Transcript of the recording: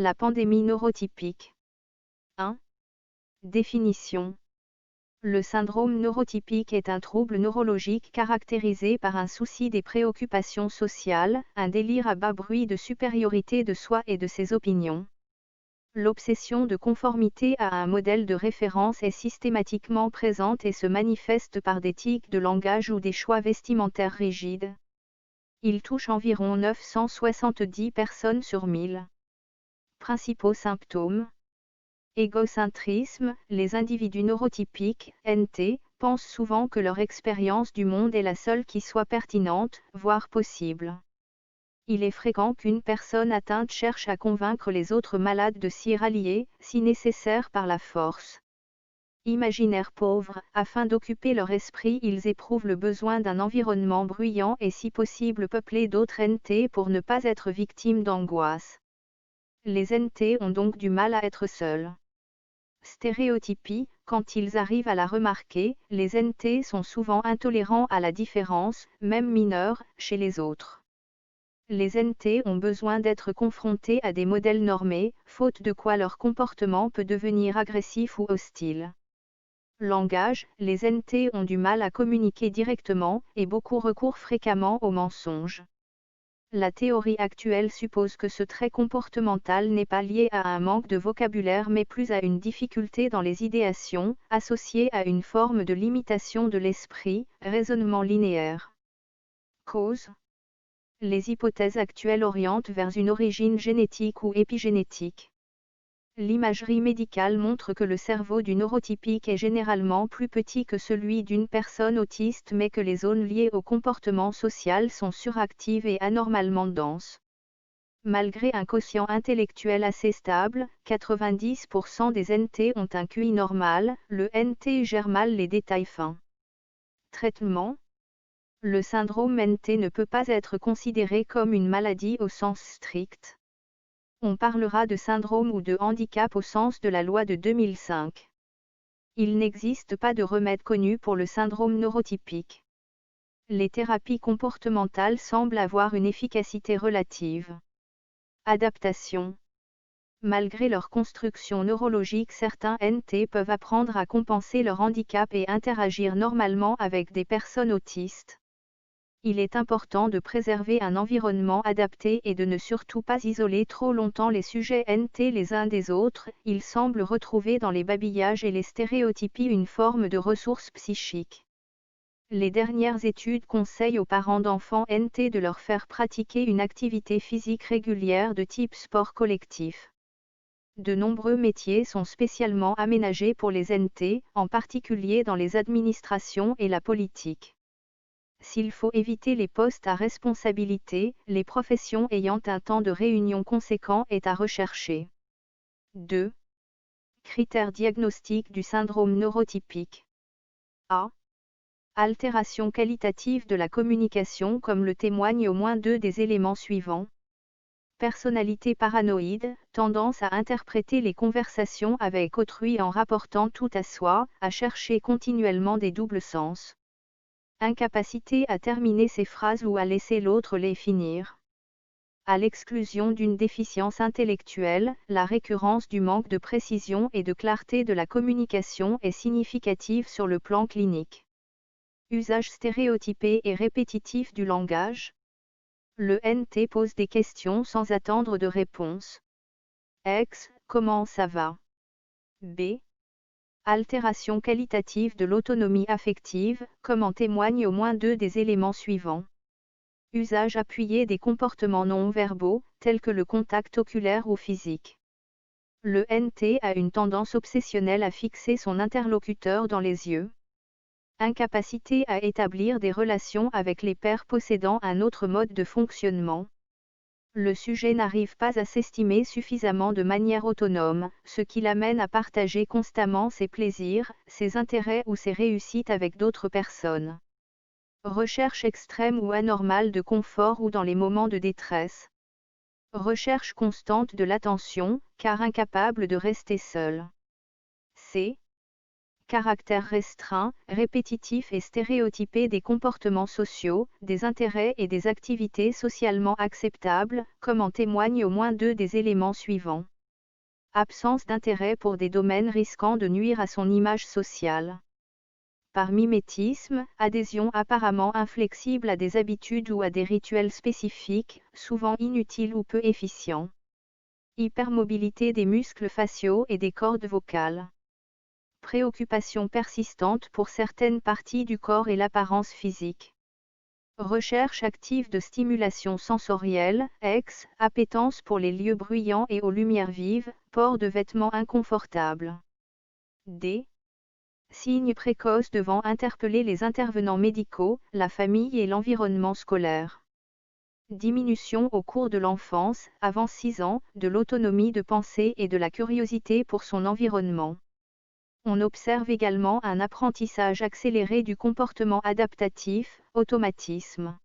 La pandémie neurotypique. 1. Définition. Le syndrome neurotypique est un trouble neurologique caractérisé par un souci des préoccupations sociales, un délire à bas bruit de supériorité de soi et de ses opinions. L'obsession de conformité à un modèle de référence est systématiquement présente et se manifeste par des tics de langage ou des choix vestimentaires rigides. Il touche environ 970 personnes sur 1000. Principaux symptômes. Égocentrisme. Les individus neurotypiques, NT, pensent souvent que leur expérience du monde est la seule qui soit pertinente, voire possible. Il est fréquent qu'une personne atteinte cherche à convaincre les autres malades de s'y rallier, si nécessaire par la force. Imaginaires pauvres, afin d'occuper leur esprit, ils éprouvent le besoin d'un environnement bruyant et si possible peuplé d'autres NT pour ne pas être victimes d'angoisse. Les NT ont donc du mal à être seuls. Stéréotypie. Quand ils arrivent à la remarquer, les NT sont souvent intolérants à la différence, même mineure, chez les autres. Les NT ont besoin d'être confrontés à des modèles normés, faute de quoi leur comportement peut devenir agressif ou hostile. Langage. Les NT ont du mal à communiquer directement, et beaucoup recourent fréquemment au mensonge. La théorie actuelle suppose que ce trait comportemental n'est pas lié à un manque de vocabulaire mais plus à une difficulté dans les idéations, associée à une forme de limitation de l'esprit, raisonnement linéaire. Cause. Les hypothèses actuelles orientent vers une origine génétique ou épigénétique. L'imagerie médicale montre que le cerveau du neurotypique est généralement plus petit que celui d'une personne autiste mais que les zones liées au comportement social sont suractives et anormalement denses. Malgré un quotient intellectuel assez stable, 90% des NT ont un QI normal, le NT gère mal les détails fins. Traitement. Le syndrome NT ne peut pas être considéré comme une maladie au sens strict. On parlera de syndrome ou de handicap au sens de la loi de 2005. Il n'existe pas de remède connu pour le syndrome neurotypique. Les thérapies comportementales semblent avoir une efficacité relative. Adaptation. Malgré leur construction neurologique, certains NT peuvent apprendre à compenser leur handicap et interagir normalement avec des personnes autistes. Il est important de préserver un environnement adapté et de ne surtout pas isoler trop longtemps les sujets NT les uns des autres. Il semble retrouver dans les babillages et les stéréotypies une forme de ressource psychique. Les dernières études conseillent aux parents d'enfants NT de leur faire pratiquer une activité physique régulière de type sport collectif. De nombreux métiers sont spécialement aménagés pour les NT, en particulier dans les administrations et la politique. S'il faut éviter les postes à responsabilité, les professions ayant un temps de réunion conséquent est à rechercher. 2. Critères diagnostiques du syndrome neurotypique. A. Altération qualitative de la communication comme le témoignent au moins deux des éléments suivants. Personnalité paranoïde, tendance à interpréter les conversations avec autrui en rapportant tout à soi, à chercher continuellement des doubles sens. Incapacité à terminer ses phrases ou à laisser l'autre les finir. À l'exclusion d'une déficience intellectuelle, la récurrence du manque de précision et de clarté de la communication est significative sur le plan clinique. Usage stéréotypé et répétitif du langage. Le NT pose des questions sans attendre de réponse. X, comment ça va? B. Altération qualitative de l'autonomie affective, comme en témoignent au moins deux des éléments suivants. Usage appuyé des comportements non verbaux, tels que le contact oculaire ou physique. Le NT a une tendance obsessionnelle à fixer son interlocuteur dans les yeux. Incapacité à établir des relations avec les pairs possédant un autre mode de fonctionnement. Le sujet n'arrive pas à s'estimer suffisamment de manière autonome, ce qui l'amène à partager constamment ses plaisirs, ses intérêts ou ses réussites avec d'autres personnes. Recherche extrême ou anormale de confort ou dans les moments de détresse. Recherche constante de l'attention, car incapable de rester seul. C. caractère restreint, répétitif et stéréotypé des comportements sociaux, des intérêts et des activités socialement acceptables, comme en témoignent au moins deux des éléments suivants. Absence d'intérêt pour des domaines risquant de nuire à son image sociale. Par mimétisme, adhésion apparemment inflexible à des habitudes ou à des rituels spécifiques, souvent inutiles ou peu efficients. Hypermobilité des muscles faciaux et des cordes vocales. Préoccupation persistante pour certaines parties du corps et l'apparence physique. Recherche active de stimulation sensorielle, appétence pour les lieux bruyants et aux lumières vives, port de vêtements inconfortables. D. Signes précoces devant interpeller les intervenants médicaux, la famille et l'environnement scolaire. Diminution au cours de l'enfance, avant 6 ans, de l'autonomie de pensée et de la curiosité pour son environnement. On observe également un apprentissage accéléré du comportement adaptatif, automatisme.